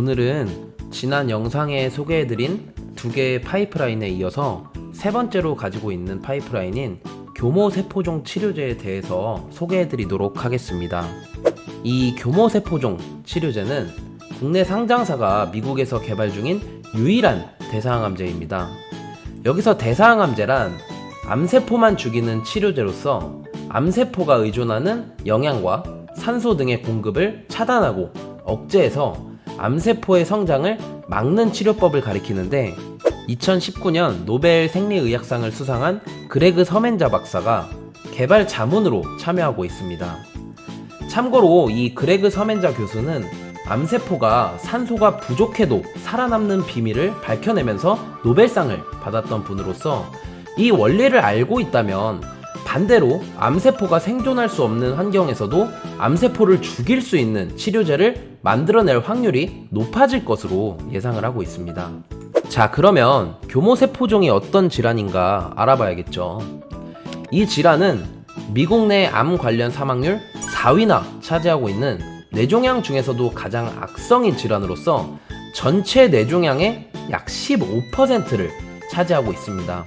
오늘은 지난 영상에 소개해드린 두 개의 파이프라인에 이어서 세 번째로 가지고 있는 파이프라인인 교모세포종 치료제에 대해서 소개해드리도록 하겠습니다. 이 교모세포종 치료제는 국내 상장사가 미국에서 개발 중인 유일한 대사항암제입니다. 여기서 대사항암제란 암세포만 죽이는 치료제로서 암세포가 의존하는 영양과 산소 등의 공급을 차단하고 억제해서 암세포의 성장을 막는 치료법을 가리키는데 2019년 노벨 생리의학상을 수상한 그레그 서멘자 박사가 개발 자문으로 참여하고 있습니다. 참고로 이 그레그 서멘자 교수는 암세포가 산소가 부족해도 살아남는 비밀을 밝혀내면서 노벨상을 받았던 분으로서 이 원리를 알고 있다면 반대로 암세포가 생존할 수 없는 환경에서도 암세포를 죽일 수 있는 치료제를 만들어낼 확률이 높아질 것으로 예상을 하고 있습니다. 자, 그러면 교모세포종이 어떤 질환인가 알아봐야겠죠. 이 질환은 미국 내 암 관련 사망률 4위나 차지하고 있는 뇌종양 중에서도 가장 악성인 질환으로서 전체 뇌종양의 약 15%를 차지하고 있습니다.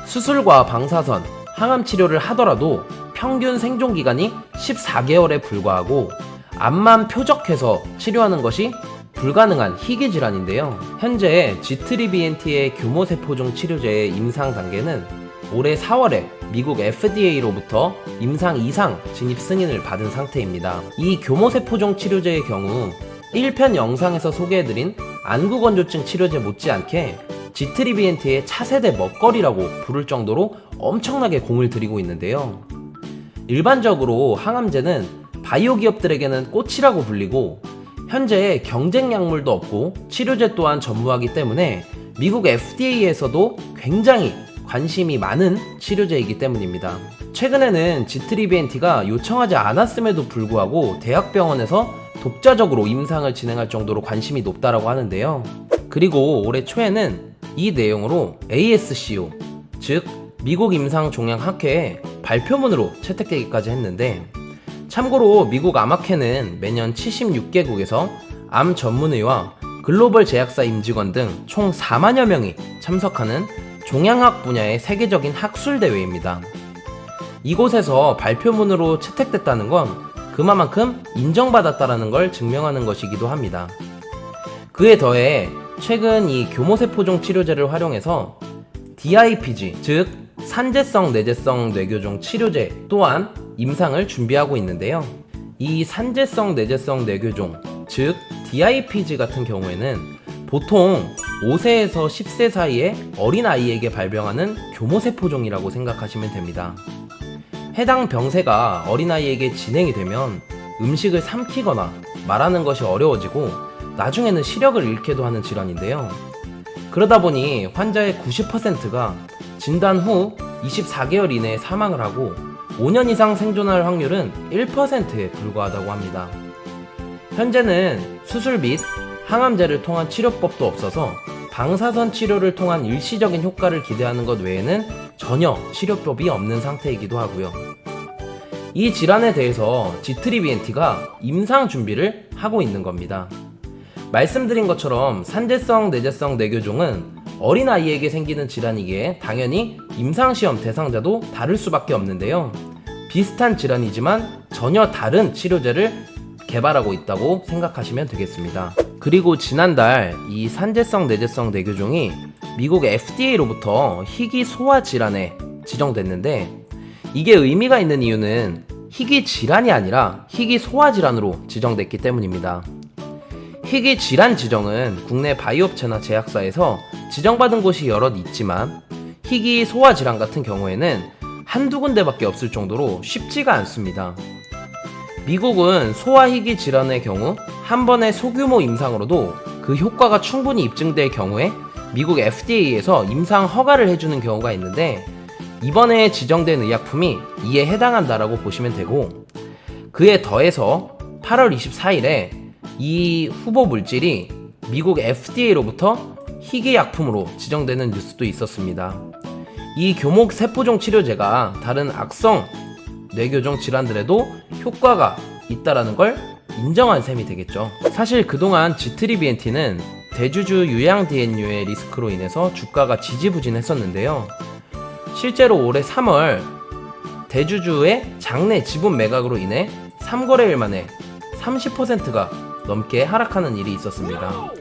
수술과 방사선, 항암 치료를 하더라도 평균 생존 기간이 14개월에 불과하고 암만 표적해서 치료하는 것이 불가능한 희귀 질환인데요. 현재 지트리비엔티의 교모세포종 치료제의 임상 단계는 올해 4월에 미국 FDA로부터 임상 2상 진입 승인을 받은 상태입니다. 이 교모세포종 치료제의 경우 1편 영상에서 소개해드린 안구건조증 치료제 못지않게 지트리비엔티의 차세대 먹거리라고 부를 정도로 엄청나게 공을 들이고 있는데요. 일반적으로 항암제는 바이오 기업들에게는 꽃이라고 불리고 현재 경쟁 약물도 없고 치료제 또한 전무하기 때문에 미국 FDA에서도 굉장히 관심이 많은 치료제이기 때문입니다. 최근에는 지트리비엔티가 요청하지 않았음에도 불구하고 대학병원에서 독자적으로 임상을 진행할 정도로 관심이 높다라고 하는데요. 그리고 올해 초에는 이 내용으로 ASCO, 즉 미국 임상종양학회에 발표문으로 채택되기까지 했는데, 참고로 미국 암학회는 매년 76개국에서 암 전문의와 글로벌 제약사 임직원 등 총 4만여 명이 참석하는 종양학 분야의 세계적인 학술대회입니다. 이곳에서 발표문으로 채택됐다는 건 그만큼 인정받았다는 걸 증명하는 것이기도 합니다. 그에 더해 최근 이 교모세포종 치료제를 활용해서 DIPG, 즉 산재성 내재성 뇌교종 치료제 또한 임상을 준비하고 있는데요. 이 산재성 내재성 뇌교종, 즉 DIPG 같은 경우에는 보통 5세에서 10세 사이의 어린아이에게 발병하는 교모세포종이라고 생각하시면 됩니다. 해당 병세가 어린아이에게 진행이 되면 음식을 삼키거나 말하는 것이 어려워지고 나중에는 시력을 잃게도 하는 질환인데요. 그러다 보니 환자의 90%가 진단 후 24개월 이내에 사망을 하고 5년 이상 생존할 확률은 1%에 불과하다고 합니다. 현재는 수술 및 항암제를 통한 치료법도 없어서 방사선 치료를 통한 일시적인 효과를 기대하는 것 외에는 전혀 치료법이 없는 상태이기도 하고요. 이 질환에 대해서 지트리비엔티가 임상 준비를 하고 있는 겁니다. 말씀드린 것처럼 산재성 내재성 뇌교종은 어린아이에게 생기는 질환이기에 당연히 임상시험 대상자도 다를 수밖에 없는데요. 비슷한 질환이지만 전혀 다른 치료제를 개발하고 있다고 생각하시면 되겠습니다. 그리고 지난달 이 산재성 내재성 뇌교종이 미국 FDA로부터 희귀 소화 질환에 지정됐는데, 이게 의미가 있는 이유는 희귀 질환이 아니라 희귀 소화 질환으로 지정됐기 때문입니다. 희귀 질환 지정은 국내 바이오업체나 제약사에서 지정받은 곳이 여럿 있지만 희귀 소화 질환 같은 경우에는 한두 군데밖에 없을 정도로 쉽지가 않습니다. 미국은 소아 희귀 질환의 경우 한 번의 소규모 임상으로도 그 효과가 충분히 입증될 경우에 미국 FDA에서 임상 허가를 해주는 경우가 있는데, 이번에 지정된 의약품이 이에 해당한다라고 보시면 되고, 그에 더해서 8월 24일에 이 후보 물질이 미국 FDA로부터 희귀약품으로 지정되는 뉴스도 있었습니다. 이 교모세포종 치료제가 다른 악성 뇌교종 질환들에도 효과가 있다라는 걸 인정한 셈이 되겠죠. 사실 그동안 G3BNT는 대주주 유양 DNU의 리스크로 인해서 주가가 지지부진했었는데요. 실제로 올해 3월 대주주의 장내 지분 매각으로 인해 3거래일 만에 30%가 넘게 하락하는 일이 있었습니다.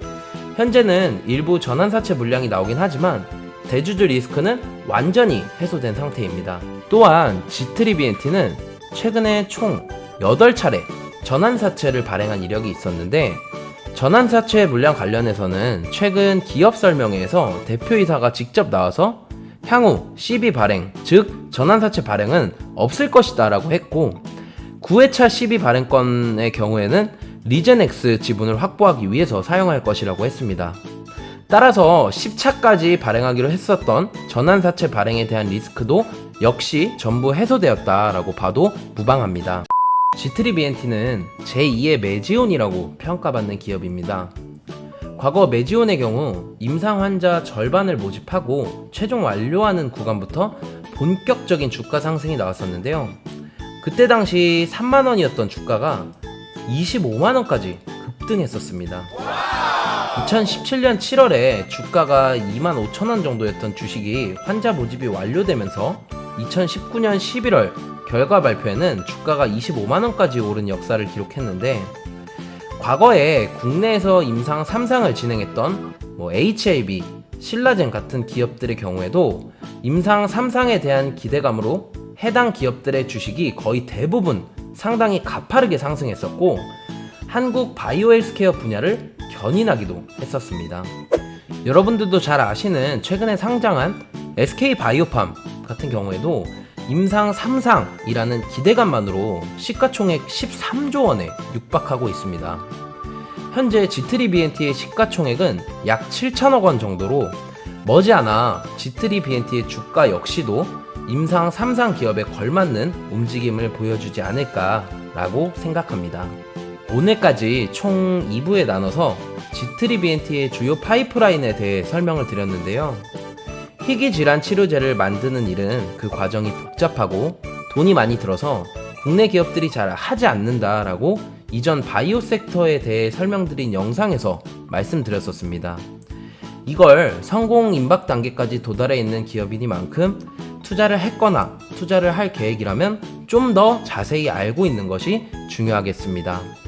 현재는 일부 전환사채 물량이 나오긴 하지만 대주주 리스크는 완전히 해소된 상태입니다. 또한 G3BNT는 최근에 총 8차례 전환사채를 발행한 이력이 있었는데, 전환사채 물량 관련해서는 최근 기업 설명회에서 대표이사가 직접 나와서 향후 CB 발행, 즉 전환사채 발행은 없을 것이다 라고 했고, 9회차 CB 발행권의 경우에는 리젠X 지분을 확보하기 위해서 사용할 것이라고 했습니다. 따라서 10차까지 발행하기로 했었던 전환사채 발행에 대한 리스크도 역시 전부 해소되었다라고 봐도 무방합니다. G3BNT는 제2의 메지온이라고 평가받는 기업입니다. 과거 메지온의 경우 임상 환자 절반을 모집하고 최종 완료하는 구간부터 본격적인 주가 상승이 나왔었는데요. 그때 당시 3만원이었던 주가가 25만원까지 급등했었습니다. 2017년 7월에 주가가 25,000원 정도였던 주식이 환자 모집이 완료되면서 2019년 11월 결과 발표에는 주가가 25만원까지 오른 역사를 기록했는데, 과거에 국내에서 임상 3상을 진행했던 HLB, 신라젠 같은 기업들의 경우에도 임상 3상에 대한 기대감으로 해당 기업들의 주식이 거의 대부분 상당히 가파르게 상승했었고, 한국 바이오 헬스케어 분야를 견인하기도 했었습니다. 여러분들도 잘 아시는 최근에 상장한 SK바이오팜 같은 경우에도 임상 3상이라는 기대감만으로 시가총액 13조 원에 육박하고 있습니다. 현재 G3BNT의 시가총액은 약 7천억 원 정도로 머지않아 G3BNT의 주가 역시도 임상 3상 기업에 걸맞는 움직임을 보여주지 않을까라고 생각합니다. 오늘까지 총 2부에 나눠서 G3BNT의 주요 파이프라인에 대해 설명을 드렸는데요. 희귀질환 치료제를 만드는 일은 그 과정이 복잡하고 돈이 많이 들어서 국내 기업들이 잘 하지 않는다라고 이전 바이오 섹터에 대해 설명드린 영상에서 말씀드렸었습니다. 이걸 성공 임박 단계까지 도달해 있는 기업이니만큼 투자를 했거나 투자를 할 계획이라면 좀 더 자세히 알고 있는 것이 중요하겠습니다.